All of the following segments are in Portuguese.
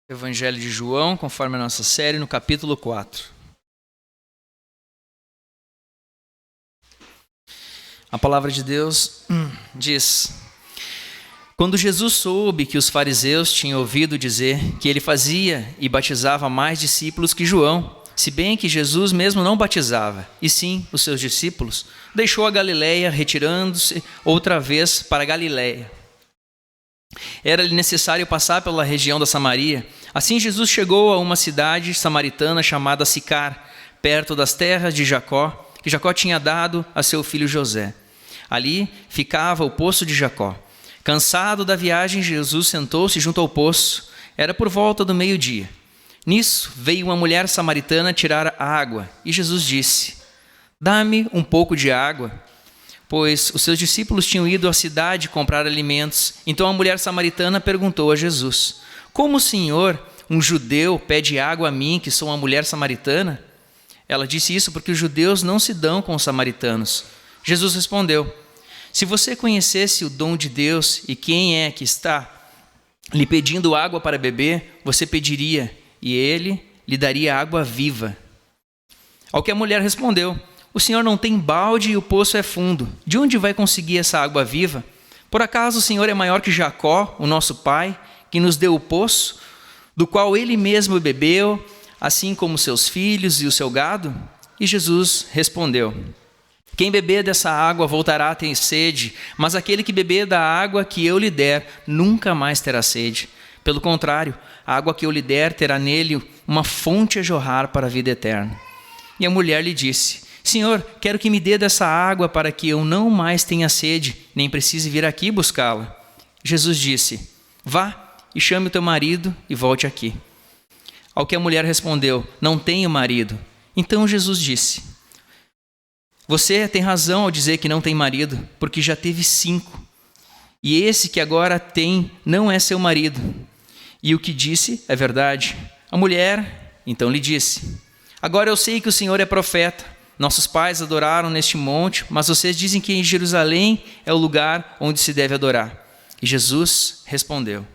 Evangelho de João, conforme a nossa série, no capítulo 4. A palavra de Deus diz: Quando Jesus soube que os fariseus tinham ouvido dizer que ele fazia e batizava mais discípulos que João, se bem que Jesus mesmo não batizava, e sim os seus discípulos, deixou a Galileia, retirando-se outra vez para a Galileia. Era-lhe necessário passar pela região da Samaria. Assim Jesus chegou a uma cidade samaritana chamada Sicar, perto das terras de Jacó, que Jacó tinha dado a seu filho José. Ali ficava o poço de Jacó. Cansado da viagem, Jesus sentou-se junto ao poço. Era por volta do meio-dia. Nisso veio uma mulher samaritana tirar água, e Jesus disse: Dá-me um pouco de água, pois os seus discípulos tinham ido à cidade comprar alimentos. Então a mulher samaritana perguntou a Jesus: Como o Senhor, um judeu, pede água a mim, que sou uma mulher samaritana? Ela disse isso porque os judeus não se dão com os samaritanos. Jesus respondeu: Se você conhecesse o dom de Deus e quem é que está lhe pedindo água para beber, você pediria, e ele lhe daria água viva. Ao que a mulher respondeu: O Senhor não tem balde e o poço é fundo. De onde vai conseguir essa água viva? Por acaso o Senhor é maior que Jacó, o nosso pai, que nos deu o poço, do qual ele mesmo bebeu, assim como seus filhos e o seu gado? E Jesus respondeu: Quem beber dessa água voltará a ter sede, mas aquele que beber da água que eu lhe der nunca mais terá sede. Pelo contrário, a água que eu lhe der terá nele uma fonte a jorrar para a vida eterna. E a mulher lhe disse: Senhor, quero que me dê dessa água para que eu não mais tenha sede, nem precise vir aqui buscá-la. Jesus disse: Vá e chame o teu marido e volte aqui. Ao que a mulher respondeu: Não tenho marido. Então Jesus disse: Você tem razão ao dizer que não tem marido, porque já teve 5. E esse que agora tem não é seu marido. E o que disse é verdade. A mulher então lhe disse: Agora eu sei que o Senhor é profeta. Nossos pais adoraram neste monte, mas vocês dizem que em Jerusalém é o lugar onde se deve adorar. E Jesus respondeu: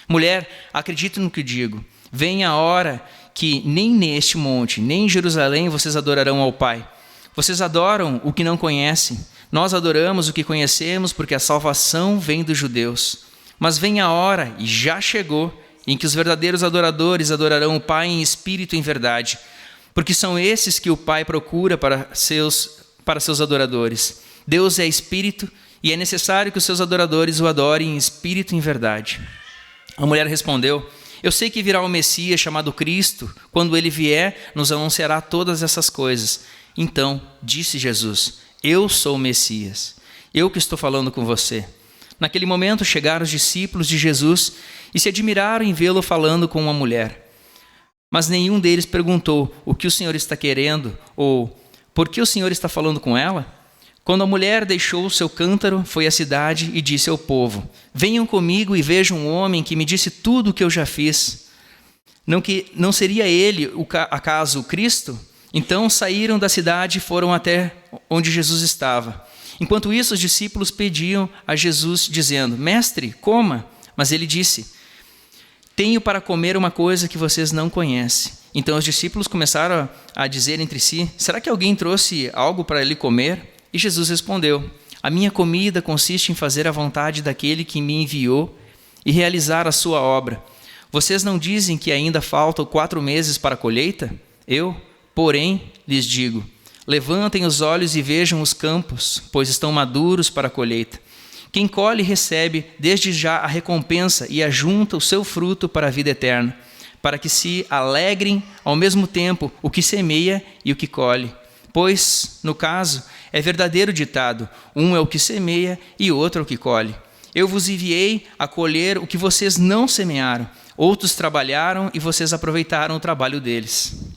Mulher, acredite no que digo. Vem a hora que nem neste monte, nem em Jerusalém vocês adorarão ao Pai. Vocês adoram o que não conhecem. Nós adoramos o que conhecemos, porque a salvação vem dos judeus. Mas vem a hora, e já chegou, em que os verdadeiros adoradores adorarão o Pai em espírito e em verdade, porque são esses que o Pai procura para seus adoradores. Deus é espírito, e é necessário que os seus adoradores o adorem em espírito e em verdade. A mulher respondeu: Eu sei que virá o Messias, chamado Cristo. Quando ele vier, nos anunciará todas essas coisas. Então disse Jesus: Eu sou o Messias, eu que estou falando com você. Naquele momento chegaram os discípulos de Jesus e se admiraram em vê-lo falando com uma mulher. Mas nenhum deles perguntou: O que o Senhor está querendo? Ou por que o Senhor está falando com ela? Quando a mulher deixou o seu cântaro, foi à cidade e disse ao povo: Venham comigo e vejam um homem que me disse tudo o que eu já fiz. Não seria ele, acaso, o Cristo? Então saíram da cidade e foram até onde Jesus estava. Enquanto isso, os discípulos pediam a Jesus, dizendo: Mestre, coma. Mas ele disse: Tenho para comer uma coisa que vocês não conhecem. Então os discípulos começaram a dizer entre si: Será que alguém trouxe algo para ele comer? E Jesus respondeu: A minha comida consiste em fazer a vontade daquele que me enviou e realizar a sua obra. Vocês não dizem que ainda faltam 4 meses para a colheita? Eu, porém, lhes digo: levantem os olhos e vejam os campos, pois estão maduros para a colheita. Quem colhe recebe desde já a recompensa e ajunta o seu fruto para a vida eterna, para que se alegrem ao mesmo tempo o que semeia e o que colhe. Pois, no caso, é verdadeiro ditado: um é o que semeia e outro é o que colhe. Eu vos enviei a colher o que vocês não semearam. Outros trabalharam e vocês aproveitaram o trabalho deles.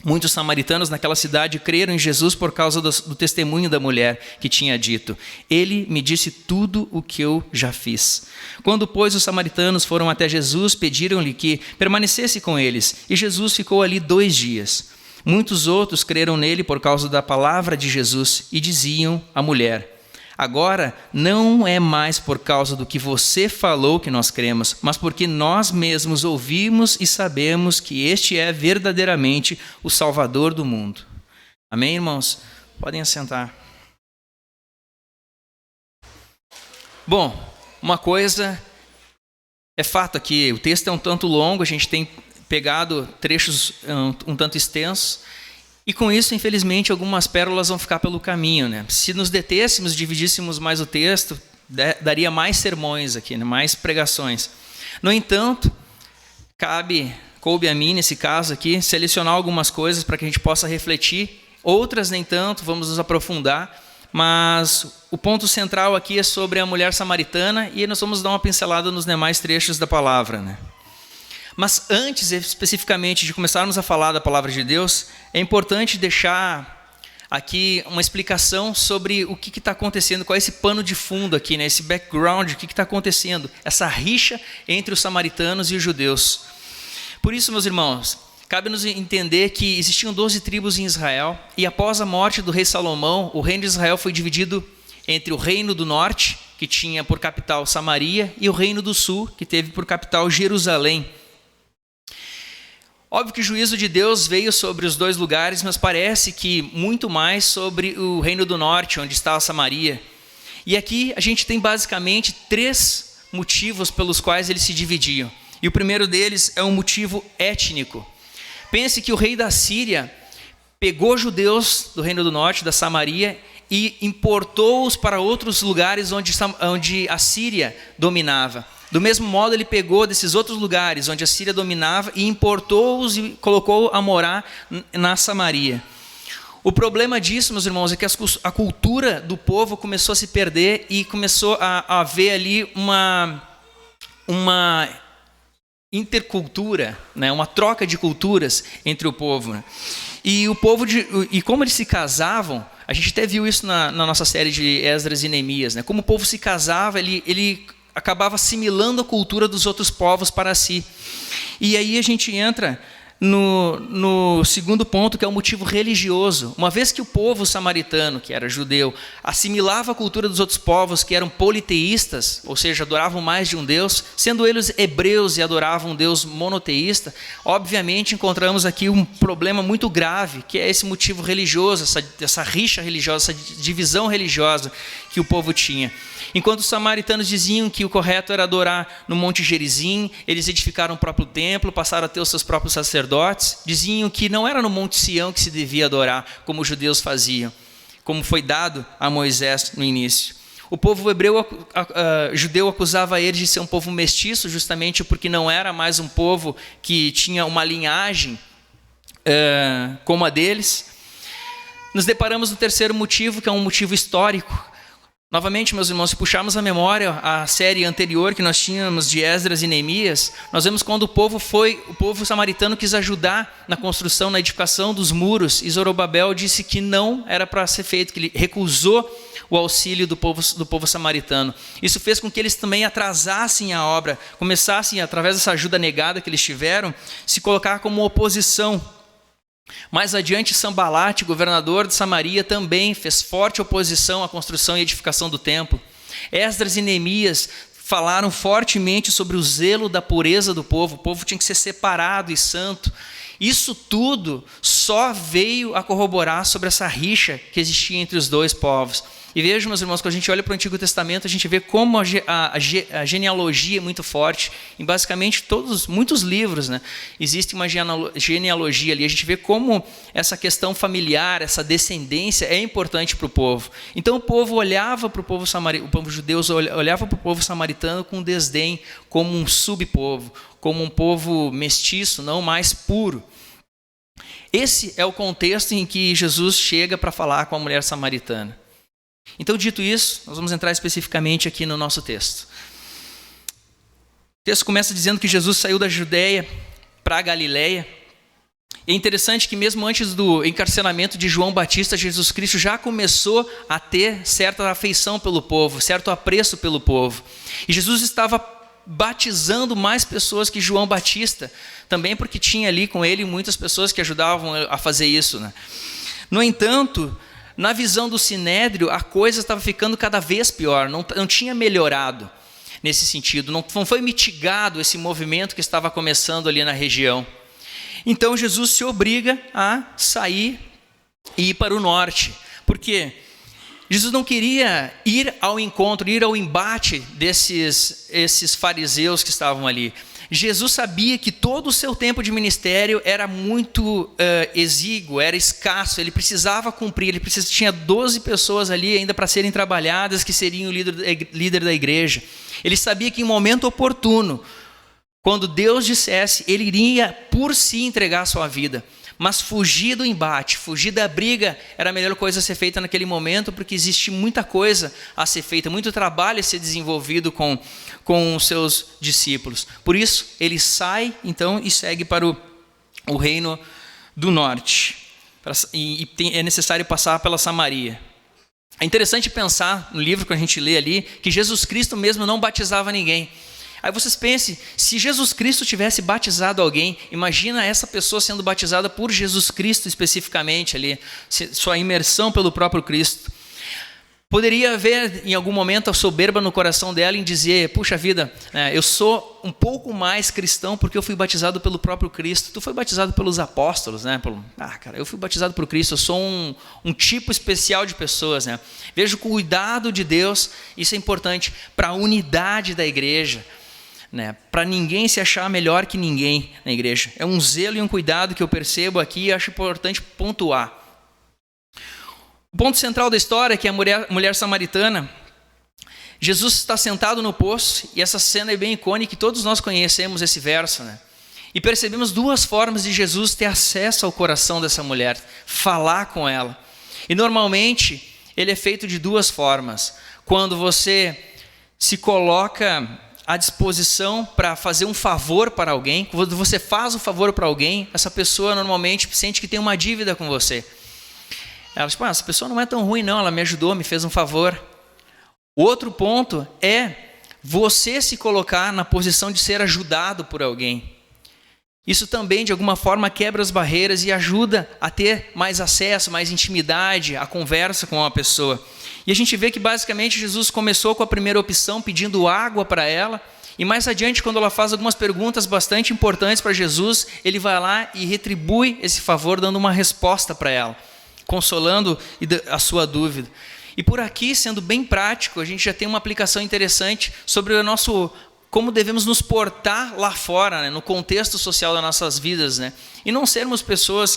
Muitos samaritanos naquela cidade creram em Jesus por causa do testemunho da mulher que tinha dito: Ele me disse tudo o que eu já fiz. Quando, pois, os samaritanos foram até Jesus, pediram-lhe que permanecesse com eles, e Jesus ficou ali 2 dias. Muitos outros creram nele por causa da palavra de Jesus e diziam à mulher: Agora, não é mais por causa do que você falou que nós cremos, mas porque nós mesmos ouvimos e sabemos que este é verdadeiramente o Salvador do mundo. Amém, irmãos? Podem assentar. Bom, uma coisa é fato aqui, o texto é um tanto longo, a gente tem pegado trechos um tanto extensos, e com isso, infelizmente, algumas pérolas vão ficar pelo caminho, né? Se nos detêssemos, dividíssemos mais o texto, daria mais sermões aqui, né? Mais pregações. No entanto, coube a mim, nesse caso aqui, selecionar algumas coisas para que a gente possa refletir, outras nem tanto, vamos nos aprofundar, mas o ponto central aqui é sobre a mulher samaritana e nós vamos dar uma pincelada nos demais trechos da palavra, né? Mas antes, especificamente, de começarmos a falar da palavra de Deus, é importante deixar aqui uma explicação sobre o que está acontecendo, qual é esse pano de fundo aqui, né? Esse background, o que está acontecendo, essa rixa entre os samaritanos e os judeus. Por isso, meus irmãos, cabe-nos entender que existiam 12 tribos em Israel, e após a morte do rei Salomão, o reino de Israel foi dividido entre o reino do norte, que tinha por capital Samaria, e o reino do sul, que teve por capital Jerusalém. Óbvio que o juízo de Deus veio sobre os dois lugares, mas parece que muito mais sobre o reino do norte, onde estava Samaria. E aqui a gente tem basicamente 3 motivos pelos quais eles se dividiam. E o primeiro deles é um motivo étnico. Pense que o rei da Síria pegou judeus do reino do norte, da Samaria, e importou-os para outros lugares onde a Síria dominava. Do mesmo modo, ele pegou desses outros lugares onde a Síria dominava e importou-os e colocou a morar na Samaria. O problema disso, meus irmãos, é que a cultura do povo começou a se perder e começou a haver ali uma intercultura, né? Uma troca de culturas entre o povo. Né? E como eles se casavam, a gente até viu isso na nossa série de Esdras e Neemias, né? Como o povo se casava, ele acabava assimilando a cultura dos outros povos para si. E aí a gente entra no segundo ponto, que é o motivo religioso. Uma vez que o povo samaritano, que era judeu, assimilava a cultura dos outros povos que eram politeístas, ou seja, adoravam mais de um Deus, sendo eles hebreus e adoravam um Deus monoteísta, obviamente encontramos aqui um problema muito grave, que é esse motivo religioso, essa rixa religiosa, essa divisão religiosa que o povo tinha. Enquanto os samaritanos diziam que o correto era adorar no Monte Gerizim, eles edificaram o próprio templo, passaram a ter os seus próprios sacerdotes, diziam que não era no Monte Sião que se devia adorar, como os judeus faziam, como foi dado a Moisés no início. O povo judeu acusava eles de ser um povo mestiço, justamente porque não era mais um povo que tinha uma linhagem como a deles. Nos deparamos no terceiro motivo, que é um motivo histórico. Novamente, meus irmãos, se puxarmos a memória a série anterior que nós tínhamos de Esdras e Neemias, nós vemos quando o povo samaritano quis ajudar na construção, na edificação dos muros, e Zorobabel disse que não era para ser feito, que ele recusou o auxílio do povo samaritano. Isso fez com que eles também atrasassem a obra, começassem, através dessa ajuda negada que eles tiveram, se colocar como oposição. Mais adiante, Sambalate, governador de Samaria, também fez forte oposição à construção e edificação do templo. Esdras e Neemias falaram fortemente sobre o zelo da pureza do povo. O povo tinha que ser separado e santo. Isso tudo só veio a corroborar sobre essa rixa que existia entre os dois povos. E vejam, meus irmãos, quando a gente olha para o Antigo Testamento, a gente vê como a genealogia é muito forte. Em basicamente muitos livros, né, existe uma genealogia ali. A gente vê como essa questão familiar, essa descendência é importante para o povo. Então o povo olhava para o povo judeu, olhava para o povo samaritano com desdém, como um subpovo, como um povo mestiço, não mais puro. Esse é o contexto em que Jesus chega para falar com a mulher samaritana. Então, dito isso, nós vamos entrar especificamente aqui no nosso texto. O texto começa dizendo que Jesus saiu da Judeia para a Galileia. É interessante que mesmo antes do encarceramento de João Batista, Jesus Cristo já começou a ter certa afeição pelo povo, certo apreço pelo povo. E Jesus estava batizando mais pessoas que João Batista, também porque tinha ali com ele muitas pessoas que ajudavam a fazer isso, né? No entanto, na visão do Sinédrio, a coisa estava ficando cada vez pior, não tinha melhorado nesse sentido, não foi mitigado esse movimento que estava começando ali na região. Então Jesus se obriga a sair e ir para o norte. Por quê? Jesus não queria ir ao encontro, ir ao embate esses fariseus que estavam ali. Jesus sabia que todo o seu tempo de ministério era muito exíguo, era escasso, ele precisava cumprir, tinha 12 pessoas ali ainda para serem trabalhadas, que seriam o líder da igreja. Ele sabia que em momento oportuno, quando Deus dissesse, ele iria por si entregar a sua vida. Mas fugir do embate, fugir da briga, era a melhor coisa a ser feita naquele momento, porque existe muita coisa a ser feita, muito trabalho a ser desenvolvido com os seus discípulos. Por isso, ele sai, então, e segue para o reino do norte. É necessário passar pela Samaria. É interessante pensar no livro que a gente lê ali, que Jesus Cristo mesmo não batizava ninguém. Aí vocês pensem, se Jesus Cristo tivesse batizado alguém, imagina essa pessoa sendo batizada por Jesus Cristo especificamente ali, sua imersão pelo próprio Cristo. Poderia haver em algum momento a soberba no coração dela em dizer, puxa vida, eu sou um pouco mais cristão porque eu fui batizado pelo próprio Cristo. Tu foi batizado pelos apóstolos, né? Eu fui batizado por Cristo, eu sou um tipo especial de pessoas, né? Veja o cuidado de Deus, isso é importante para a unidade da igreja. Para ninguém se achar melhor que ninguém na igreja. É um zelo e um cuidado que eu percebo aqui e acho importante pontuar. O ponto central da história é que a mulher samaritana, Jesus está sentado no poço, e essa cena é bem icônica, e todos nós conhecemos esse verso, né? E percebemos duas formas de Jesus ter acesso ao coração dessa mulher, falar com ela. E normalmente ele é feito de duas formas. Quando você se coloca à disposição para fazer um favor para alguém, quando você faz um favor para alguém, essa pessoa normalmente sente que tem uma dívida com você. Ela diz, essa pessoa não é tão ruim não, ela me ajudou, me fez um favor. O outro ponto é você se colocar na posição de ser ajudado por alguém. Isso também, de alguma forma, quebra as barreiras e ajuda a ter mais acesso, mais intimidade, a conversa com uma pessoa. E a gente vê que, basicamente, Jesus começou com a primeira opção, pedindo água para ela. E mais adiante, quando ela faz algumas perguntas bastante importantes para Jesus, ele vai lá e retribui esse favor, dando uma resposta para ela, consolando a sua dúvida. E por aqui, sendo bem prático, a gente já tem uma aplicação interessante sobre como devemos nos portar lá fora, né, no contexto social das nossas vidas, né, e não sermos pessoas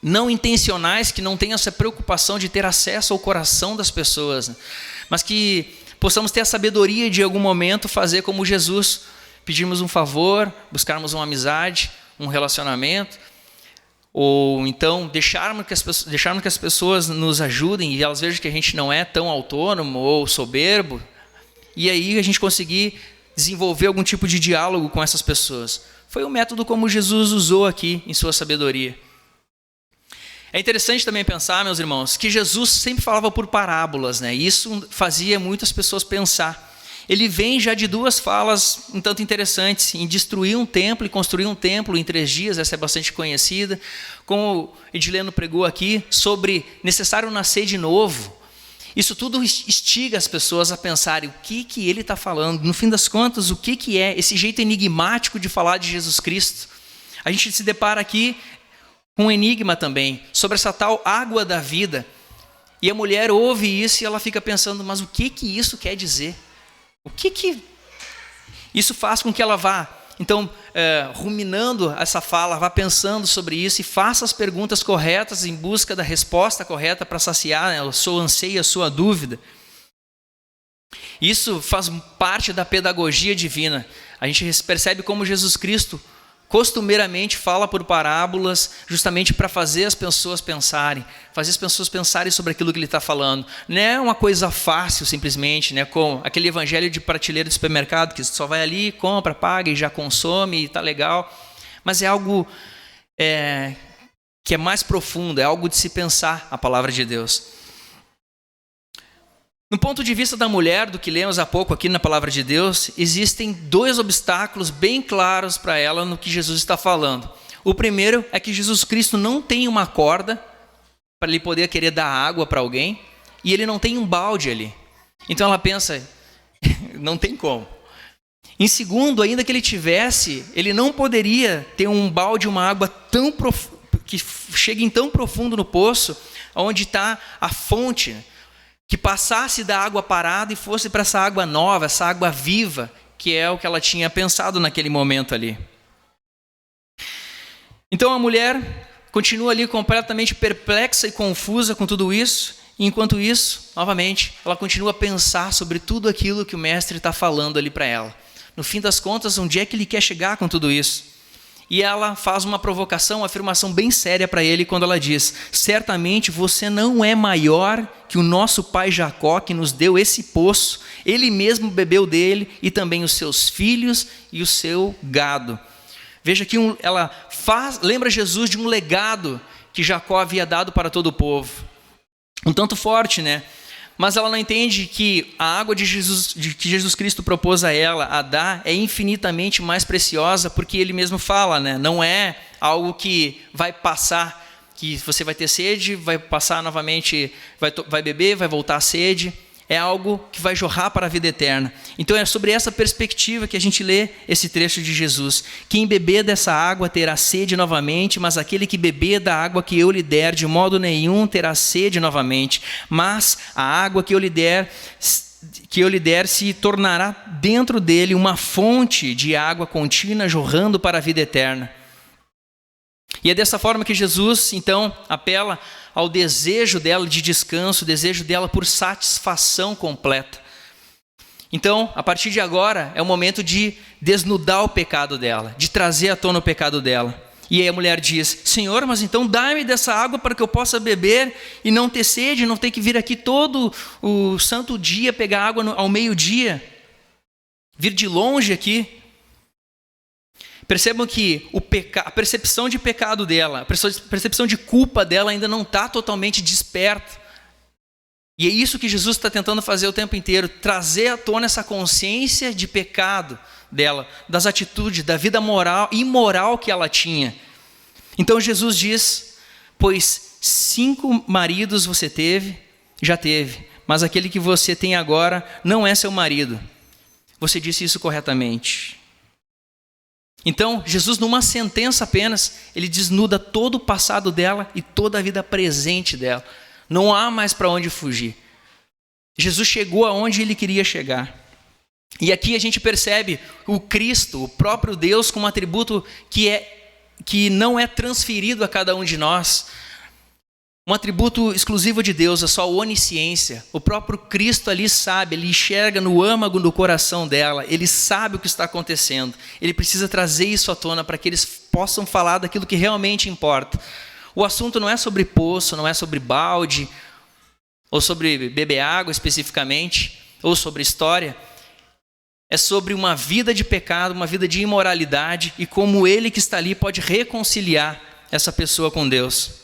não intencionais, que não tenham essa preocupação de ter acesso ao coração das pessoas, né, mas que possamos ter a sabedoria de, em algum momento, fazer como Jesus, pedirmos um favor, buscarmos uma amizade, um relacionamento, ou então deixarmos que as pessoas nos ajudem e elas vejam que a gente não é tão autônomo ou soberbo, e aí a gente conseguir desenvolver algum tipo de diálogo com essas pessoas. Foi o método como Jesus usou aqui em sua sabedoria. É interessante também pensar, meus irmãos, que Jesus sempre falava por parábolas, né? E isso fazia muitas pessoas pensar. Ele vem já de duas falas um tanto interessantes, em destruir um templo e construir um templo em 3 dias, essa é bastante conhecida, como o Edileno pregou aqui, sobre necessário nascer de novo. Isso tudo instiga as pessoas a pensarem o que ele está falando. No fim das contas, o que é esse jeito enigmático de falar de Jesus Cristo? A gente se depara aqui com um enigma também, sobre essa tal água da vida. E a mulher ouve isso e ela fica pensando, mas o que isso quer dizer? O que isso faz com que ela vá, então, ruminando essa fala, vá pensando sobre isso e faça as perguntas corretas em busca da resposta correta para saciar, né, o seu anseio, a sua dúvida. Isso faz parte da pedagogia divina. A gente percebe como Jesus Cristo costumeiramente fala por parábolas justamente para fazer as pessoas pensarem sobre aquilo que ele está falando. Não é uma coisa fácil simplesmente, né, com aquele evangelho de prateleira de supermercado que só vai ali, compra, paga e já consome e está legal, mas é algo que é mais profundo, é algo de se pensar a palavra de Deus. No ponto de vista da mulher, do que lemos há pouco aqui na palavra de Deus, existem 2 obstáculos bem claros para ela no que Jesus está falando. O primeiro é que Jesus Cristo não tem uma corda para ele poder querer dar água para alguém, e ele não tem um balde ali. Então ela pensa, não tem como. Em segundo, ainda que ele tivesse, ele não poderia ter um balde, uma água tão que chegue tão profundo no poço, onde está a fonte, que passasse da água parada e fosse para essa água nova, essa água viva, que é o que ela tinha pensado naquele momento ali. Então a mulher continua ali completamente perplexa e confusa com tudo isso, e enquanto isso, novamente, ela continua a pensar sobre tudo aquilo que o mestre está falando ali para ela. No fim das contas, onde é que ele quer chegar com tudo isso? E ela faz uma provocação, uma afirmação bem séria para ele quando ela diz: certamente você não é maior que o nosso pai Jacó, que nos deu esse poço, ele mesmo bebeu dele, e também os seus filhos e o seu gado. Veja que ela lembra Jesus de um legado que Jacó havia dado para todo o povo. Um tanto forte, né? Mas ela não entende que a água que Jesus Cristo propôs a ela a dar é infinitamente mais preciosa, porque ele mesmo fala, né? Não é algo que vai passar, que você vai ter sede, vai passar novamente, vai beber, vai voltar a sede. É algo que vai jorrar para a vida eterna. Então é sobre essa perspectiva que a gente lê esse trecho de Jesus. Quem beber dessa água terá sede novamente, mas aquele que beber da água que eu lhe der, de modo nenhum terá sede novamente. Mas a água que eu lhe der se tornará dentro dele uma fonte de água contínua jorrando para a vida eterna. E é dessa forma que Jesus, então, apela ao desejo dela de descanso, o desejo dela por satisfação completa. Então, a partir de agora, é o momento de desnudar o pecado dela, de trazer à tona o pecado dela. E aí a mulher diz: Senhor, mas então dá-me dessa água para que eu possa beber e não ter sede, não ter que vir aqui todo o santo dia pegar água ao meio-dia, vir de longe aqui. Percebam que a percepção de pecado dela, a percepção de culpa dela ainda não está totalmente desperta. E é isso que Jesus está tentando fazer o tempo inteiro, trazer à tona essa consciência de pecado dela, das atitudes, da vida imoral que ela tinha. Então Jesus diz: pois 5 maridos você já teve, mas aquele que você tem agora não é seu marido. Você disse isso corretamente. Então, Jesus, numa sentença apenas, ele desnuda todo o passado dela e toda a vida presente dela. Não há mais para onde fugir. Jesus chegou aonde ele queria chegar. E aqui a gente percebe o Cristo, o próprio Deus, com um atributo que não é transferido a cada um de nós. Um atributo exclusivo de Deus, a sua onisciência. O próprio Cristo ali sabe, ele enxerga no âmago do coração dela, ele sabe o que está acontecendo. Ele precisa trazer isso à tona para que eles possam falar daquilo que realmente importa. O assunto não é sobre poço, não é sobre balde, ou sobre beber água especificamente, ou sobre história. É sobre uma vida de pecado, uma vida de imoralidade, e como ele que está ali pode reconciliar essa pessoa com Deus.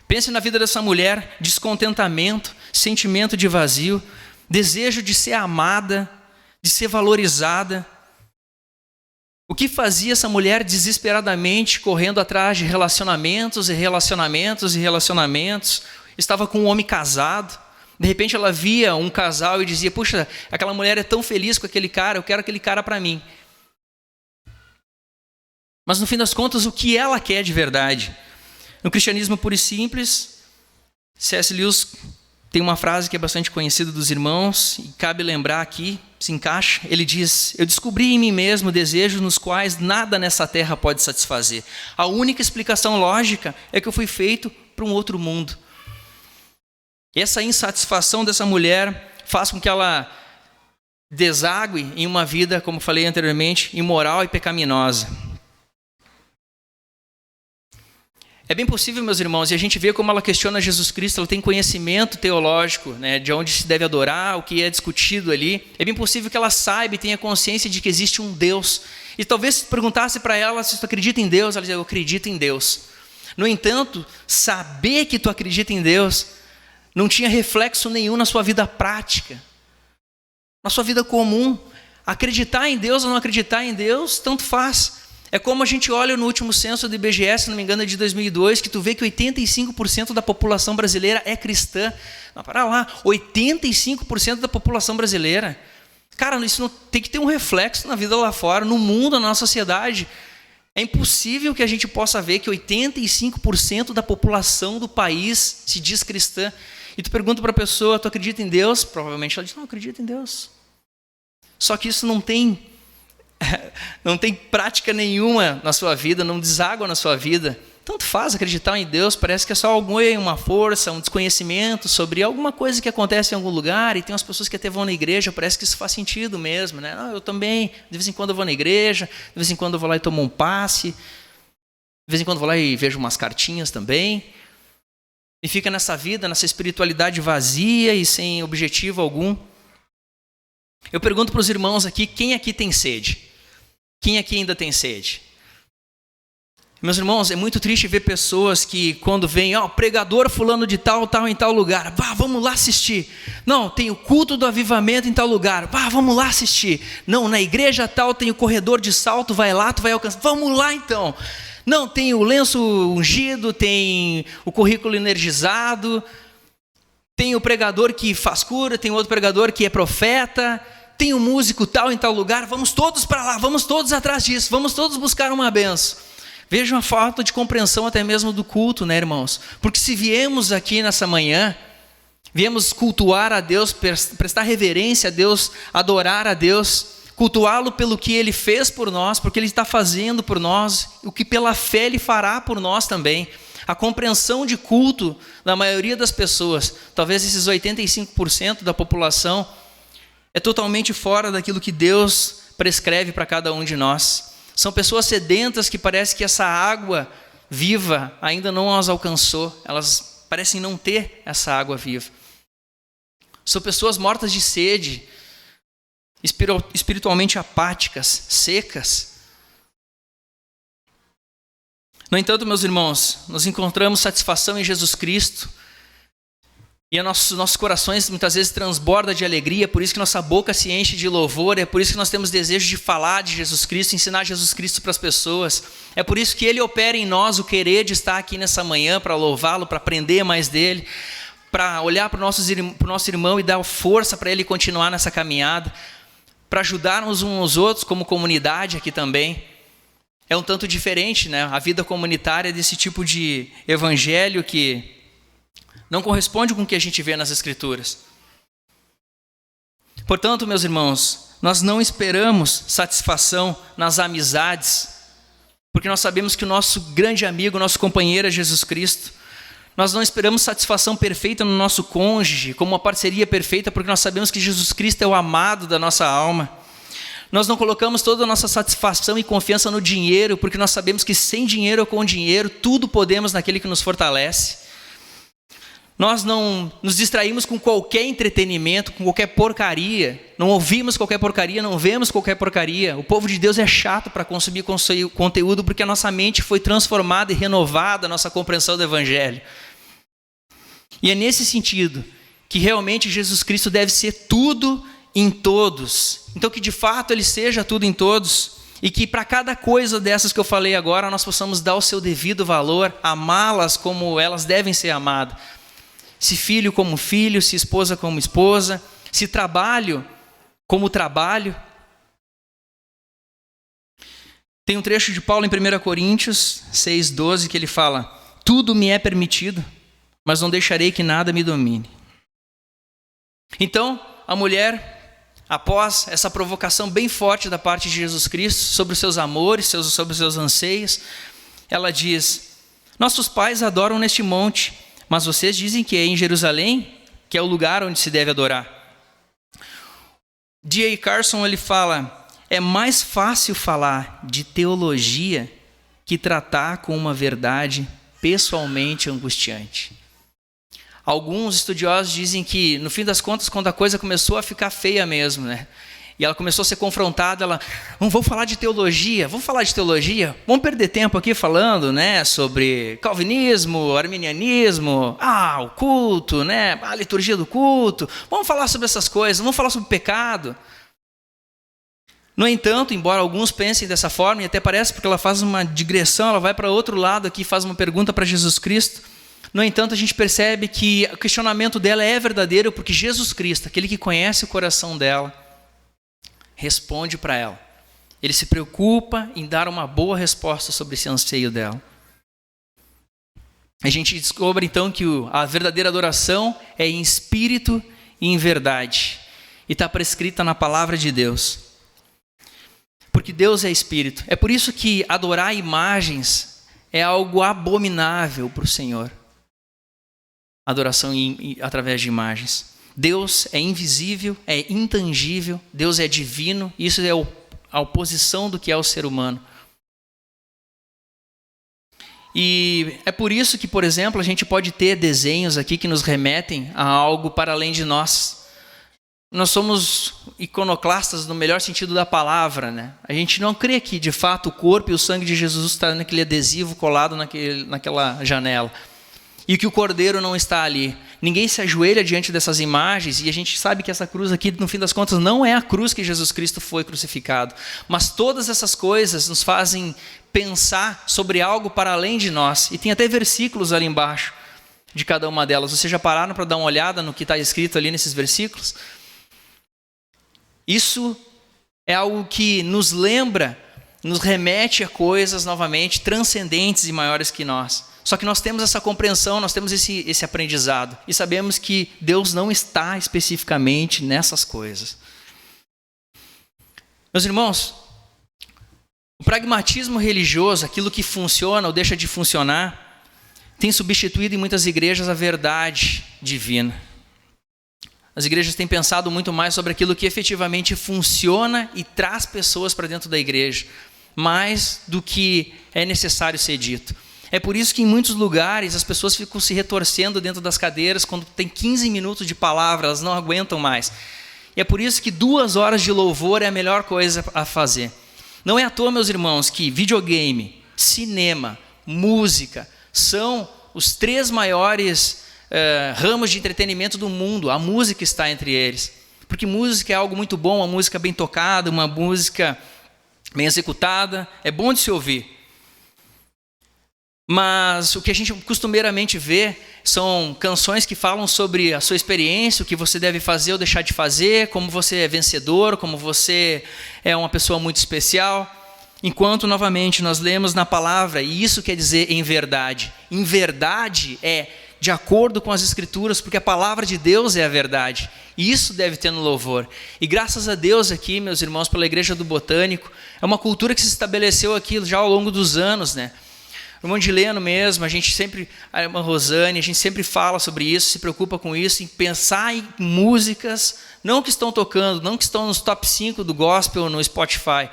Pense na vida dessa mulher: descontentamento, sentimento de vazio, desejo de ser amada, de ser valorizada. O que fazia essa mulher desesperadamente correndo atrás de relacionamentos e relacionamentos e relacionamentos? Estava com um homem casado. De repente ela via um casal e dizia: puxa, aquela mulher é tão feliz com aquele cara, eu quero aquele cara para mim. Mas no fim das contas, o que ela quer de verdade? No cristianismo puro e simples, C.S. Lewis tem uma frase que é bastante conhecida dos irmãos, e cabe lembrar aqui, se encaixa. Ele diz: eu descobri em mim mesmo desejos nos quais nada nessa terra pode satisfazer. A única explicação lógica é que eu fui feito para um outro mundo. Essa insatisfação dessa mulher faz com que ela desague em uma vida, como falei anteriormente, imoral e pecaminosa. É bem possível, meus irmãos, e a gente vê como ela questiona Jesus Cristo, ela tem conhecimento teológico, né, de onde se deve adorar, o que é discutido ali. É bem possível que ela saiba e tenha consciência de que existe um Deus. E talvez se perguntasse para ela se tu acredita em Deus, ela dizia: eu acredito em Deus. No entanto, saber que tu acredita em Deus não tinha reflexo nenhum na sua vida prática, na sua vida comum. Acreditar em Deus ou não acreditar em Deus, tanto faz. É como a gente olha no último censo do IBGE, se não me engano é de 2002, que tu vê que 85% da população brasileira é cristã. Não, para lá, 85% da população brasileira. Cara, isso não, tem que ter um reflexo na vida lá fora, no mundo, na nossa sociedade. É impossível que a gente possa ver que 85% da população do país se diz cristã. E tu pergunta para a pessoa, tu acredita em Deus? Provavelmente ela diz, não, acredito em Deus. Só que isso não tem prática nenhuma na sua vida, não deságua na sua vida. Tanto faz acreditar em Deus, parece que é só uma força, um desconhecimento sobre alguma coisa que acontece em algum lugar, e tem umas pessoas que até vão na igreja, parece que isso faz sentido mesmo, né? Eu também, de vez em quando eu vou na igreja, de vez em quando eu vou lá e tomo um passe, de vez em quando eu vou lá e vejo umas cartinhas também, e fica nessa vida, nessa espiritualidade vazia e sem objetivo algum. Eu pergunto para os irmãos aqui, quem aqui tem sede? Quem aqui ainda tem sede? Meus irmãos, é muito triste ver pessoas que quando vem, pregador fulano de tal, em tal lugar, vamos lá assistir. Não, tem o culto do avivamento em tal lugar, vamos lá assistir. Não, na igreja tal tem o corredor de salto, vai lá, tu vai alcançar. Vamos lá então. Não, tem o lenço ungido, tem o currículo energizado, tem o pregador que faz cura, tem outro pregador que é profeta, tem o músico tal em tal lugar, vamos todos para lá, vamos todos atrás disso, vamos todos buscar uma benção. Vejam a falta de compreensão até mesmo do culto, né, irmãos? Porque se viemos aqui nessa manhã, viemos cultuar a Deus, prestar reverência a Deus, adorar a Deus, cultuá-lo pelo que Ele fez por nós, porque Ele está fazendo por nós, o que pela fé Ele fará por nós também. A compreensão de culto da maioria das pessoas, talvez esses 85% da população, é totalmente fora daquilo que Deus prescreve para cada um de nós. São pessoas sedentas que parece que essa água viva ainda não as alcançou. Elas parecem não ter essa água viva. São pessoas mortas de sede, espiritualmente apáticas, secas. No entanto, meus irmãos, nós encontramos satisfação em Jesus Cristo. E nossos corações muitas vezes transbordam de alegria, por isso que nossa boca se enche de louvor, é por isso que nós temos desejo de falar de Jesus Cristo, ensinar Jesus Cristo para as pessoas. É por isso que Ele opera em nós o querer de estar aqui nessa manhã, para louvá-lo, para aprender mais dEle, para olhar para o nosso irmão e dar força para ele continuar nessa caminhada, para ajudarmos uns aos outros como comunidade aqui também. É um tanto diferente, né? A vida comunitária desse tipo de evangelho que não corresponde com o que a gente vê nas Escrituras. Portanto, meus irmãos, nós não esperamos satisfação nas amizades, porque nós sabemos que o nosso grande amigo, nosso companheiro é Jesus Cristo. Nós não esperamos satisfação perfeita no nosso cônjuge, como uma parceria perfeita, porque nós sabemos que Jesus Cristo é o amado da nossa alma. Nós não colocamos toda a nossa satisfação e confiança no dinheiro, porque nós sabemos que sem dinheiro ou com dinheiro, tudo podemos naquele que nos fortalece. Nós não nos distraímos com qualquer entretenimento, com qualquer porcaria. Não ouvimos qualquer porcaria, não vemos qualquer porcaria. O povo de Deus é chato para consumir conteúdo porque a nossa mente foi transformada e renovada, a nossa compreensão do Evangelho. E é nesse sentido que realmente Jesus Cristo deve ser tudo em todos. Então que de fato Ele seja tudo em todos. E que para cada coisa dessas que eu falei agora, nós possamos dar o seu devido valor, amá-las como elas devem ser amadas. Se filho como filho, se esposa como esposa, se trabalho como trabalho. Tem um trecho de Paulo em 1 Coríntios 6,12 que ele fala: tudo me é permitido, mas não deixarei que nada me domine. Então, a mulher, após essa provocação bem forte da parte de Jesus Cristo sobre os seus amores, sobre os seus anseios, ela diz: nossos pais adoram neste monte, mas vocês dizem que é em Jerusalém, que é o lugar onde se deve adorar. D.A. Carson, ele fala: é mais fácil falar de teologia que tratar com uma verdade pessoalmente angustiante. Alguns estudiosos dizem que, no fim das contas, quando a coisa começou a ficar feia mesmo, né? E ela começou a ser confrontada, vamos falar de teologia, vamos perder tempo aqui falando, né, sobre calvinismo, arminianismo, o culto, né, a liturgia do culto, vamos falar sobre essas coisas, vamos falar sobre pecado. No entanto, embora alguns pensem dessa forma, e até parece porque ela faz uma digressão, ela vai para outro lado aqui, faz uma pergunta para Jesus Cristo. No entanto, a gente percebe que o questionamento dela é verdadeiro, porque Jesus Cristo, aquele que conhece o coração dela, responde para ela. Ele se preocupa em dar uma boa resposta sobre esse anseio dela. A gente descobre então que a verdadeira adoração é em espírito e em verdade. E está prescrita na palavra de Deus. Porque Deus é espírito. É por isso que adorar imagens é algo abominável para o Senhor. Adoração através de imagens. Deus é invisível, é intangível, Deus é divino. Isso é a oposição do que é o ser humano. E é por isso que, por exemplo, a gente pode ter desenhos aqui que nos remetem a algo para além de nós. Nós somos iconoclastas no melhor sentido da palavra, né? A gente não crê que, de fato, o corpo e o sangue de Jesus está naquele adesivo colado naquela janela. E que o cordeiro não está ali. Ninguém se ajoelha diante dessas imagens, e a gente sabe que essa cruz aqui, no fim das contas, não é a cruz que Jesus Cristo foi crucificado. Mas todas essas coisas nos fazem pensar sobre algo para além de nós. E tem até versículos ali embaixo de cada uma delas. Vocês já pararam para dar uma olhada no que está escrito ali nesses versículos? Isso é algo que nos lembra, nos remete a coisas novamente transcendentes e maiores que nós. Só que nós temos essa compreensão, nós temos esse aprendizado. E sabemos que Deus não está especificamente nessas coisas. Meus irmãos, o pragmatismo religioso, aquilo que funciona ou deixa de funcionar, tem substituído em muitas igrejas a verdade divina. As igrejas têm pensado muito mais sobre aquilo que efetivamente funciona e traz pessoas para dentro da igreja, mais do que é necessário ser dito. É por isso que em muitos lugares as pessoas ficam se retorcendo dentro das cadeiras quando tem 15 minutos de palavra, elas não aguentam mais. E é por isso que 2 horas de louvor é a melhor coisa a fazer. Não é à toa, meus irmãos, que videogame, cinema, música são os 3 maiores ramos de entretenimento do mundo. A música está entre eles. Porque música é algo muito bom, uma música bem tocada, uma música bem executada, é bom de se ouvir. Mas o que a gente costumeiramente vê são canções que falam sobre a sua experiência, o que você deve fazer ou deixar de fazer, como você é vencedor, como você é uma pessoa muito especial. Enquanto, novamente, nós lemos na palavra, e isso quer dizer em verdade. Em verdade é de acordo com as Escrituras, porque a palavra de Deus é a verdade. E isso deve ter no louvor. E graças a Deus aqui, meus irmãos, pela Igreja do Botânico, é uma cultura que se estabeleceu aqui já ao longo dos anos, né? O irmão Dileno mesmo, a irmã Rosane, a gente sempre fala sobre isso, se preocupa com isso, em pensar em músicas, não que estão tocando, não que estão nos top 5 do gospel no Spotify,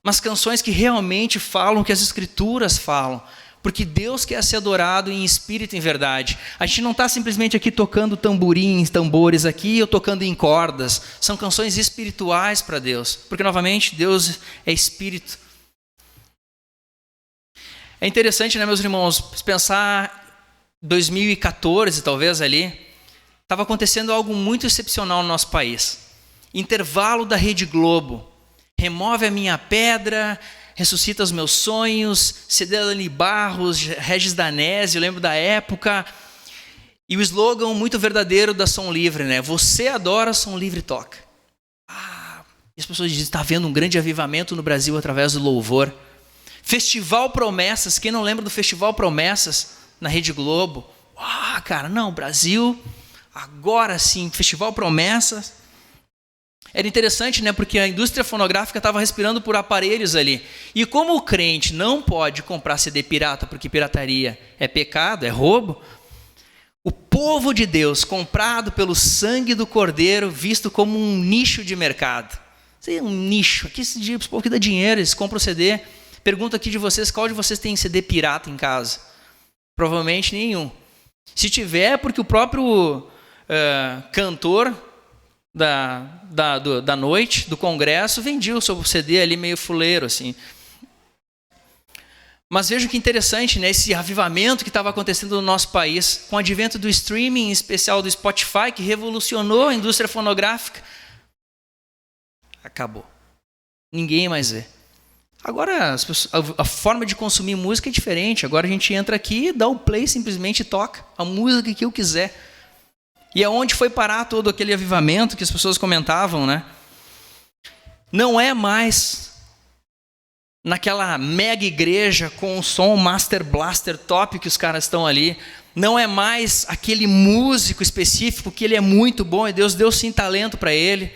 mas canções que realmente falam o que as Escrituras falam, porque Deus quer ser adorado em espírito e em verdade. A gente não está simplesmente aqui tocando tamborins, tambores aqui, ou tocando em cordas, são canções espirituais para Deus, porque novamente Deus é espírito. É interessante, né, meus irmãos, pensar 2014, talvez ali, estava acontecendo algo muito excepcional no nosso país. Intervalo da Rede Globo. Remove a minha pedra, ressuscita os meus sonhos, Cedilane Barros, Regis Danese, eu lembro da época. E o slogan muito verdadeiro da Som Livre, né? Você adora, Som Livre toca. E as pessoas dizem, está havendo um grande avivamento no Brasil através do louvor. Festival Promessas, quem não lembra do Festival Promessas na Rede Globo? Cara, não, Brasil, agora sim, Festival Promessas. Era interessante, né, porque a indústria fonográfica estava respirando por aparelhos ali. E como o crente não pode comprar CD pirata, porque pirataria é pecado, é roubo, o povo de Deus, comprado pelo sangue do Cordeiro, visto como um nicho de mercado. Isso é um nicho, aqui esse dia, os povos que dá dinheiro, eles compram o CD. Pergunto aqui de vocês, qual de vocês tem CD pirata em casa? Provavelmente nenhum. Se tiver, é porque o próprio cantor da noite, do congresso, vendia o seu CD ali meio fuleiro, assim. Mas veja que interessante, né? Esse avivamento que estava acontecendo no nosso país, com o advento do streaming, em especial do Spotify, que revolucionou a indústria fonográfica, acabou. Ninguém mais vê. Agora, a forma de consumir música é diferente. Agora a gente entra aqui, dá o play, simplesmente toca a música que eu quiser. E é onde foi parar todo aquele avivamento que as pessoas comentavam, né? Não é mais naquela mega igreja com o som Master Blaster top que os caras estão ali. Não é mais aquele músico específico que ele é muito bom e Deus deu sim talento para ele.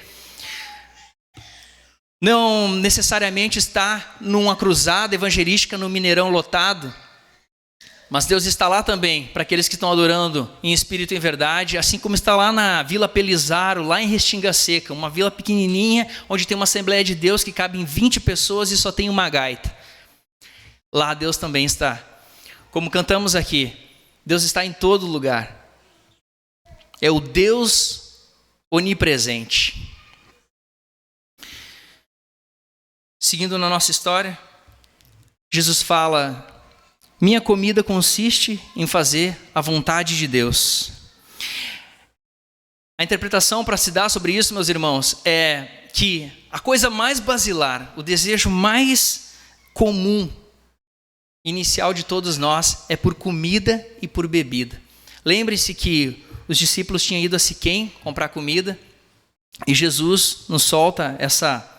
Não necessariamente está numa cruzada evangelística no Mineirão lotado, mas Deus está lá também para aqueles que estão adorando em espírito e em verdade, assim como está lá na Vila Pelizaro, lá em Restinga Seca, uma vila pequenininha, onde tem uma Assembleia de Deus que cabe em 20 pessoas e só tem uma gaita. Lá Deus também está. Como cantamos aqui, Deus está em todo lugar. É o Deus onipresente. Seguindo na nossa história, Jesus fala: minha comida consiste em fazer a vontade de Deus. A interpretação para se dar sobre isso, meus irmãos, é que a coisa mais basilar, o desejo mais comum, inicial de todos nós, é por comida e por bebida. Lembre-se que os discípulos tinham ido a Siquém comprar comida e Jesus nos solta essa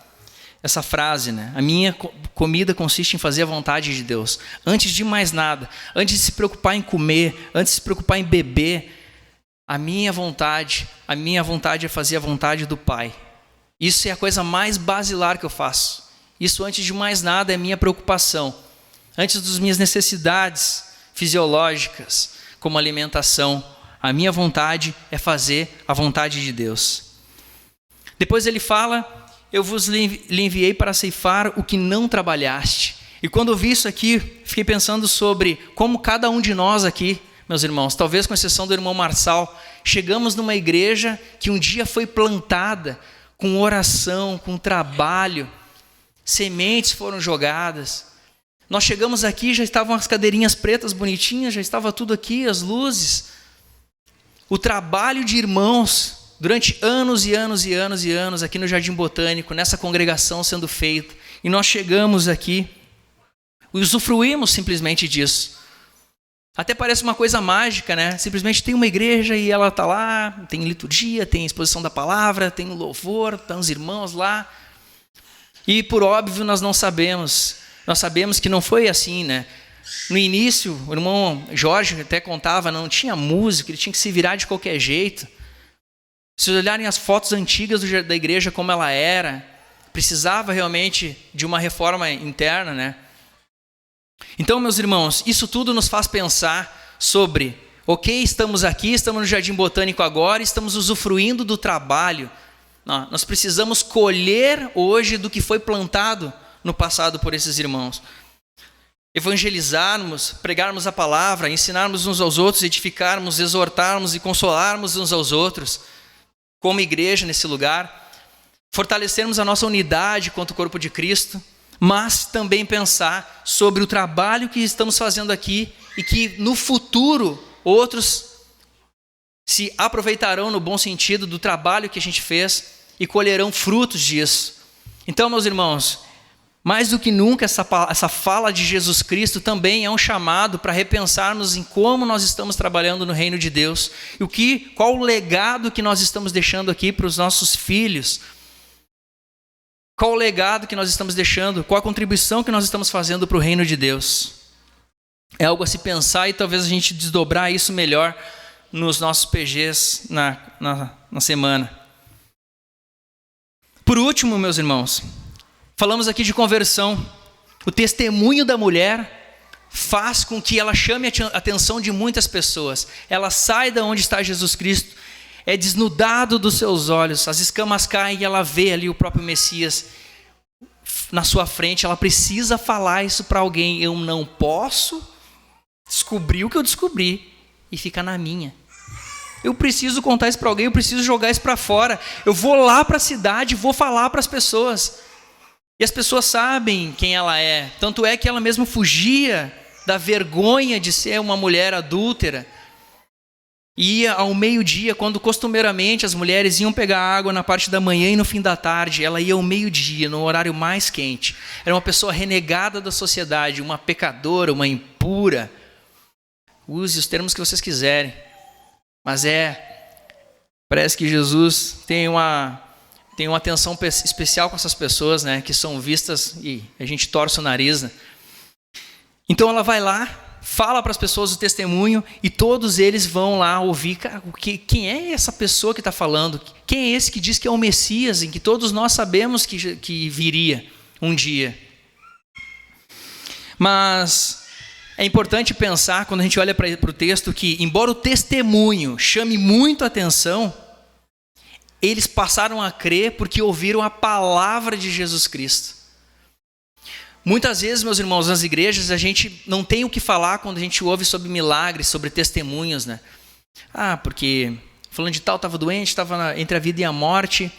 frase, né? A minha comida consiste em fazer a vontade de Deus. Antes de mais nada, antes de se preocupar em comer, antes de se preocupar em beber, a minha vontade é fazer a vontade do Pai. Isso é a coisa mais basilar que eu faço. Isso, antes de mais nada, é minha preocupação. Antes das minhas necessidades fisiológicas, como alimentação, a minha vontade é fazer a vontade de Deus. Depois ele fala: eu vos lhe enviei para ceifar o que não trabalhaste. E quando eu vi isso aqui, fiquei pensando sobre como cada um de nós aqui, meus irmãos, talvez com exceção do irmão Marçal, chegamos numa igreja que um dia foi plantada com oração, com trabalho, sementes foram jogadas. Nós chegamos aqui, já estavam as cadeirinhas pretas bonitinhas, já estava tudo aqui, as luzes. O trabalho de irmãos durante anos e anos e anos e anos aqui no Jardim Botânico, nessa congregação sendo feita, e nós chegamos aqui e usufruímos simplesmente disso. Até parece uma coisa mágica, né? Simplesmente tem uma igreja e ela está lá, tem liturgia, tem exposição da palavra, tem o louvor, estão os irmãos lá. E por óbvio nós não sabemos, nós sabemos que não foi assim, né? No início, o irmão Jorge até contava, não tinha música, ele tinha que se virar de qualquer jeito. Se olharem as fotos antigas da igreja como ela era, precisava realmente de uma reforma interna, né? Então, meus irmãos, isso tudo nos faz pensar sobre, ok, estamos aqui, estamos no Jardim Botânico agora, estamos usufruindo do trabalho. Não, nós precisamos colher hoje do que foi plantado no passado por esses irmãos. Evangelizarmos, pregarmos a palavra, ensinarmos uns aos outros, edificarmos, exortarmos e consolarmos uns aos outros, como igreja nesse lugar, fortalecermos a nossa unidade quanto corpo de Cristo, mas também pensar sobre o trabalho que estamos fazendo aqui e que no futuro outros se aproveitarão no bom sentido do trabalho que a gente fez e colherão frutos disso. Então, meus irmãos, mais do que nunca essa fala de Jesus Cristo também é um chamado para repensarmos em como nós estamos trabalhando no reino de Deus e qual o legado que nós estamos deixando aqui para os nossos filhos. Qual o legado que nós estamos deixando, qual a contribuição que nós estamos fazendo para o reino de Deus. É algo a se pensar e talvez a gente desdobrar isso melhor nos nossos PGs na semana. Por último, meus irmãos, falamos aqui de conversão. O testemunho da mulher faz com que ela chame a atenção de muitas pessoas. Ela sai de onde está Jesus Cristo, é desnudado dos seus olhos, as escamas caem e ela vê ali o próprio Messias na sua frente. Ela precisa falar isso para alguém. Eu não posso descobrir o que eu descobri e ficar na minha. Eu preciso contar isso para alguém, eu preciso jogar isso para fora. Eu vou lá para a cidade, vou falar para as pessoas. E as pessoas sabem quem ela é. Tanto é que ela mesma fugia da vergonha de ser uma mulher adúltera. Ia ao meio-dia, quando costumeiramente as mulheres iam pegar água na parte da manhã e no fim da tarde. Ela ia ao meio-dia, no horário mais quente. Era uma pessoa renegada da sociedade, uma pecadora, uma impura. Use os termos que vocês quiserem. Mas parece que Jesus tem uma atenção especial com essas pessoas, né, que são vistas e a gente torce o nariz, né? Então ela vai lá, fala para as pessoas o testemunho e todos eles vão lá ouvir. Cara, quem é essa pessoa que está falando? Quem é esse que diz que é o Messias, em que todos nós sabemos que viria um dia? Mas é importante pensar, quando a gente olha para o texto, que embora o testemunho chame muito a atenção, eles passaram a crer porque ouviram a palavra de Jesus Cristo. Muitas vezes, meus irmãos, nas igrejas, a gente não tem o que falar quando a gente ouve sobre milagres, sobre testemunhos, né? Porque fulano de tal estava doente, estava entre a vida e a morte,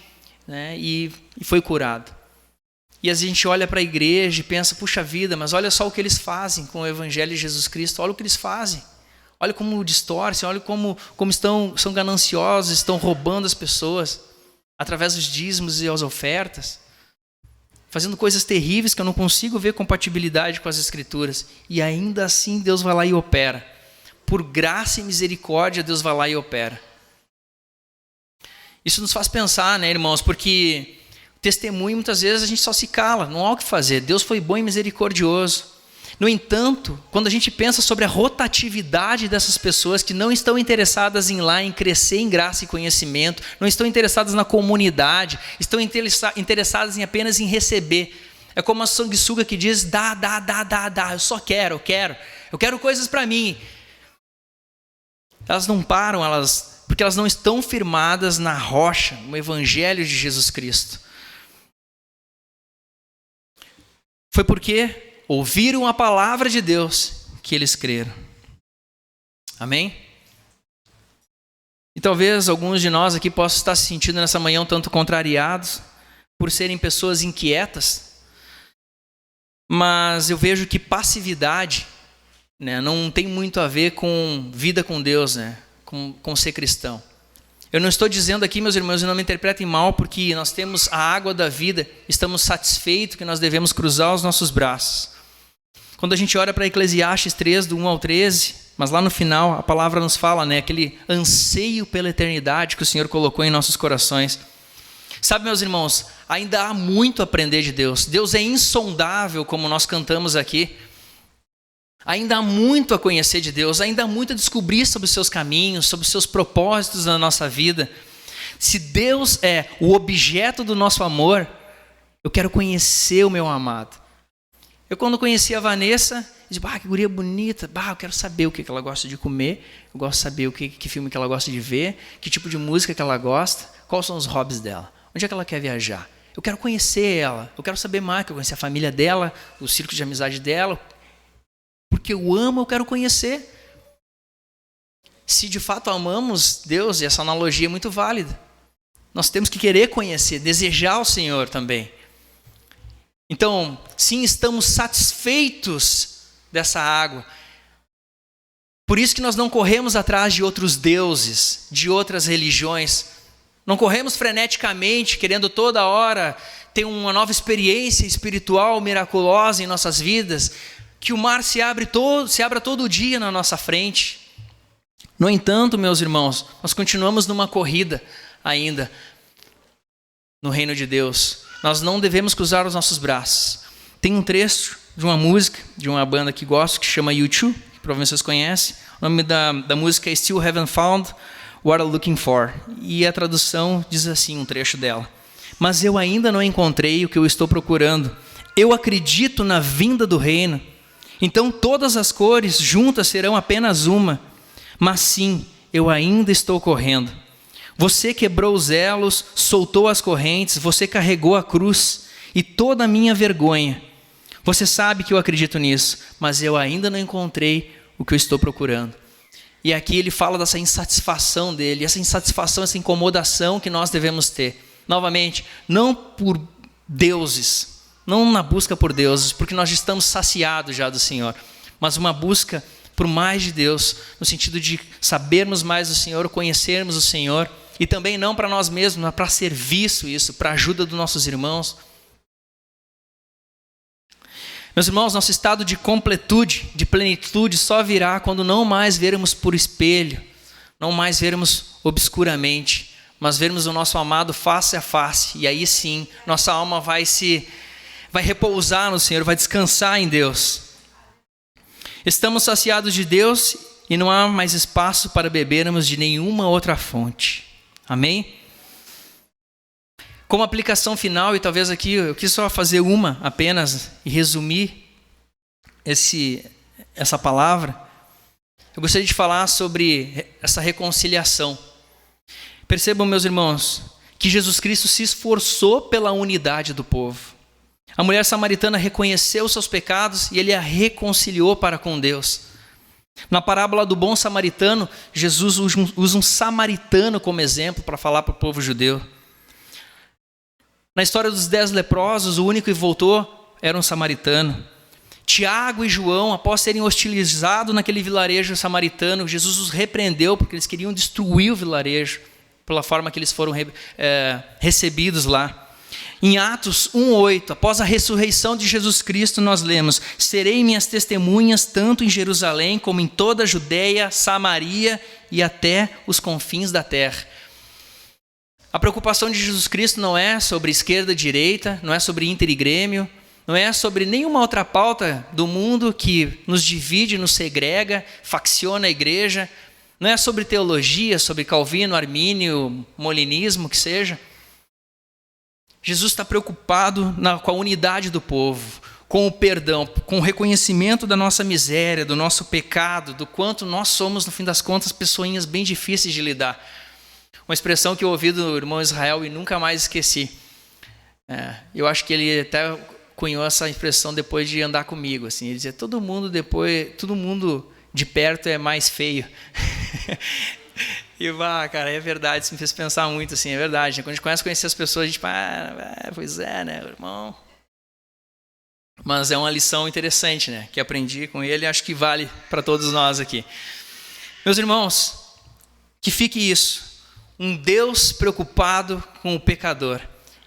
né? E foi curado. E a gente olha para a igreja e pensa, puxa vida, mas olha só o que eles fazem com o evangelho de Jesus Cristo, olha o que eles fazem. Olha como distorcem, olha como são gananciosos, estão roubando as pessoas através dos dízimos e as ofertas, fazendo coisas terríveis que eu não consigo ver compatibilidade com as Escrituras. E ainda assim Deus vai lá e opera. Por graça e misericórdia, Deus vai lá e opera. Isso nos faz pensar, né, irmãos? Porque testemunho, muitas vezes, a gente só se cala, não há o que fazer. Deus foi bom e misericordioso. No entanto, quando a gente pensa sobre a rotatividade dessas pessoas que não estão interessadas em crescer em graça e conhecimento, não estão interessadas na comunidade, estão interessadas apenas em receber. É como a sanguessuga que diz, dá, eu só quero, eu quero coisas para mim. Elas não param, porque elas não estão firmadas na rocha, no evangelho de Jesus Cristo. Foi porque ouviram a palavra de Deus que eles creram. Amém? E talvez alguns de nós aqui possam estar se sentindo nessa manhã um tanto contrariados por serem pessoas inquietas. Mas eu vejo que passividade, né, não tem muito a ver com vida com Deus, né, com ser cristão. Eu não estou dizendo aqui, meus irmãos, e não me interpretem mal, porque nós temos a água da vida, estamos satisfeitos que nós devemos cruzar os nossos braços. Quando a gente olha para Eclesiastes 3, do 1 ao 13, mas lá no final a palavra nos fala, né, aquele anseio pela eternidade que o Senhor colocou em nossos corações. Sabe, meus irmãos, ainda há muito a aprender de Deus. Deus é insondável, como nós cantamos aqui. Ainda há muito a conhecer de Deus, ainda há muito a descobrir sobre os seus caminhos, sobre os seus propósitos na nossa vida. Se Deus é o objeto do nosso amor, eu quero conhecer o meu amado. Eu, quando conheci a Vanessa, disse, que guria bonita, eu quero saber o que ela gosta de comer, eu gosto de saber que filme que ela gosta de ver, que tipo de música que ela gosta, quais são os hobbies dela, onde é que ela quer viajar. Eu quero conhecer ela, eu quero saber mais, eu quero conhecer a família dela, o círculo de amizade dela, porque eu amo, eu quero conhecer. Se de fato amamos Deus, e essa analogia é muito válida, nós temos que querer conhecer, desejar o Senhor também. Então, sim, estamos satisfeitos dessa água. Por isso que nós não corremos atrás de outros deuses, de outras religiões. Não corremos freneticamente, querendo toda hora ter uma nova experiência espiritual miraculosa em nossas vidas, que o mar se abra todo dia na nossa frente. No entanto, meus irmãos, nós continuamos numa corrida ainda no reino de Deus. Nós não devemos cruzar os nossos braços. Tem um trecho de uma música, de uma banda que gosto, que chama U2, que provavelmente vocês conhecem. O nome da música é Still Haven't Found What I'm Looking For. E a tradução diz assim, um trecho dela. Mas eu ainda não encontrei o que eu estou procurando. Eu acredito na vinda do reino. Então todas as cores juntas serão apenas uma. Mas sim, eu ainda estou correndo. Você quebrou os elos, soltou as correntes, você carregou a cruz e toda a minha vergonha. Você sabe que eu acredito nisso, mas eu ainda não encontrei o que eu estou procurando. E aqui ele fala dessa insatisfação dele, essa insatisfação, essa incomodação que nós devemos ter. Novamente, não por deuses, não na busca por deuses, porque nós estamos saciados já do Senhor, mas uma busca por mais de Deus, no sentido de sabermos mais do Senhor, conhecermos o Senhor, e também não para nós mesmos, mas para serviço isso, para a ajuda dos nossos irmãos. Meus irmãos, nosso estado de completude, de plenitude, só virá quando não mais vermos por espelho, não mais vermos obscuramente, mas vermos o nosso amado face a face, e aí sim, nossa alma vai repousar no Senhor, vai descansar em Deus. Estamos saciados de Deus e não há mais espaço para bebermos de nenhuma outra fonte. Amém? Como aplicação final, e talvez aqui eu quis só fazer uma apenas e resumir essa palavra, eu gostaria de falar sobre essa reconciliação. Percebam, meus irmãos, que Jesus Cristo se esforçou pela unidade do povo. A mulher samaritana reconheceu seus pecados e ele a reconciliou para com Deus. Na parábola do bom samaritano, Jesus usa um samaritano como exemplo para falar para o povo judeu. Na história dos 10 leprosos, o único que voltou era um samaritano. Tiago e João, após serem hostilizados naquele vilarejo samaritano, Jesus os repreendeu porque eles queriam destruir o vilarejo, pela forma que eles foram recebidos lá. Em Atos 1:8, após a ressurreição de Jesus Cristo, nós lemos: serei minhas testemunhas tanto em Jerusalém como em toda a Judeia, Samaria e até os confins da terra. A preocupação de Jesus Cristo não é sobre esquerda e direita, não é sobre Inter e Grêmio, não é sobre nenhuma outra pauta do mundo que nos divide, nos segrega, facciona a igreja, não é sobre teologia, sobre Calvino, Armínio, Molinismo, que seja. Jesus está preocupado com a unidade do povo, com o perdão, com o reconhecimento da nossa miséria, do nosso pecado, do quanto nós somos, no fim das contas, pessoinhas bem difíceis de lidar. Uma expressão que eu ouvi do irmão Israel e nunca mais esqueci. Eu acho que ele até cunhou essa expressão depois de andar comigo. Assim, ele dizia, todo mundo de perto é mais feio. E, cara, é verdade, isso me fez pensar muito, assim, é verdade. Quando a gente começa a conhecer as pessoas, a gente pois é, né, irmão? Mas é uma lição interessante, né, que aprendi com ele e acho que vale para todos nós aqui. Meus irmãos, que fique isso, um Deus preocupado com o pecador.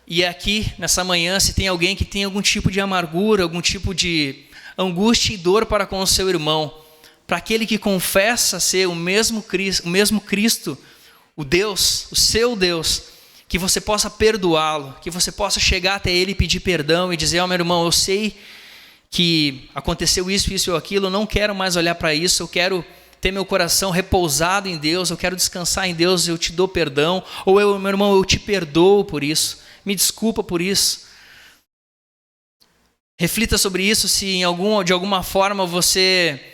E aqui, nessa manhã, se tem alguém que tem algum tipo de amargura, algum tipo de angústia e dor para com o seu irmão, para aquele que confessa ser o mesmo Cristo, o Deus, o seu Deus, que você possa perdoá-lo, que você possa chegar até ele e pedir perdão e dizer, meu irmão, eu sei que aconteceu isso ou aquilo, eu não quero mais olhar para isso, eu quero ter meu coração repousado em Deus, eu quero descansar em Deus, eu te dou perdão, ou meu irmão, eu te perdoo por isso, me desculpa por isso. Reflita sobre isso, se de alguma forma você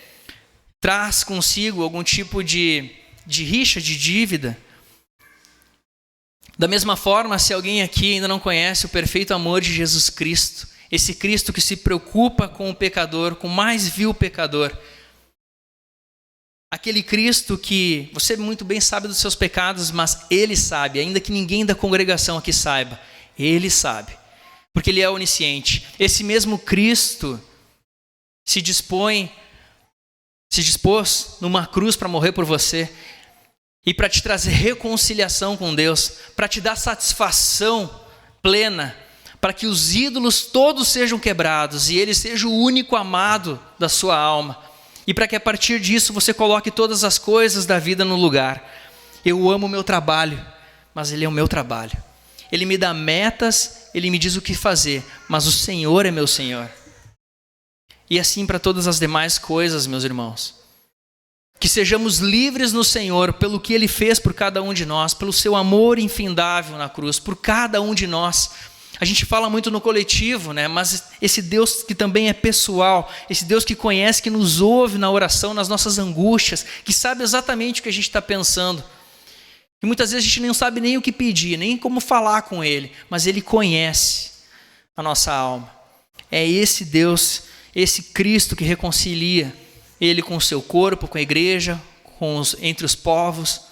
traz consigo algum tipo de rixa, de dívida. Da mesma forma, se alguém aqui ainda não conhece o perfeito amor de Jesus Cristo, esse Cristo que se preocupa com o pecador, com o mais vil pecador, aquele Cristo que você muito bem sabe dos seus pecados, mas Ele sabe, ainda que ninguém da congregação aqui saiba, Ele sabe, porque Ele é onisciente. Esse mesmo Cristo se dispôs numa cruz para morrer por você e para te trazer reconciliação com Deus, para te dar satisfação plena, para que os ídolos todos sejam quebrados e Ele seja o único amado da sua alma, e para que a partir disso você coloque todas as coisas da vida no lugar. Eu amo o meu trabalho, mas ele é o meu trabalho. Ele me dá metas, ele me diz o que fazer, mas o Senhor é meu Senhor. E assim para todas as demais coisas, meus irmãos. Que sejamos livres no Senhor pelo que Ele fez por cada um de nós, pelo seu amor infindável na cruz, por cada um de nós. A gente fala muito no coletivo, né? Mas esse Deus que também é pessoal, esse Deus que conhece, que nos ouve na oração, nas nossas angústias, que sabe exatamente o que a gente está pensando. E muitas vezes a gente não sabe nem o que pedir, nem como falar com Ele, mas Ele conhece a nossa alma. É esse Deus, esse Cristo que reconcilia Ele com o seu corpo, com a igreja, entre os povos.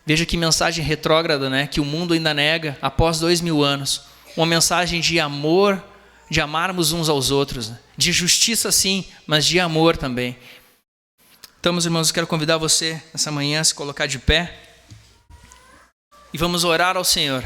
Veja que mensagem retrógrada, né? Que o mundo ainda nega após 2000 anos. Uma mensagem de amor, de amarmos uns aos outros, né? De justiça sim, mas de amor também. Então, meus irmãos, eu quero convidar você nessa manhã a se colocar de pé e vamos orar ao Senhor.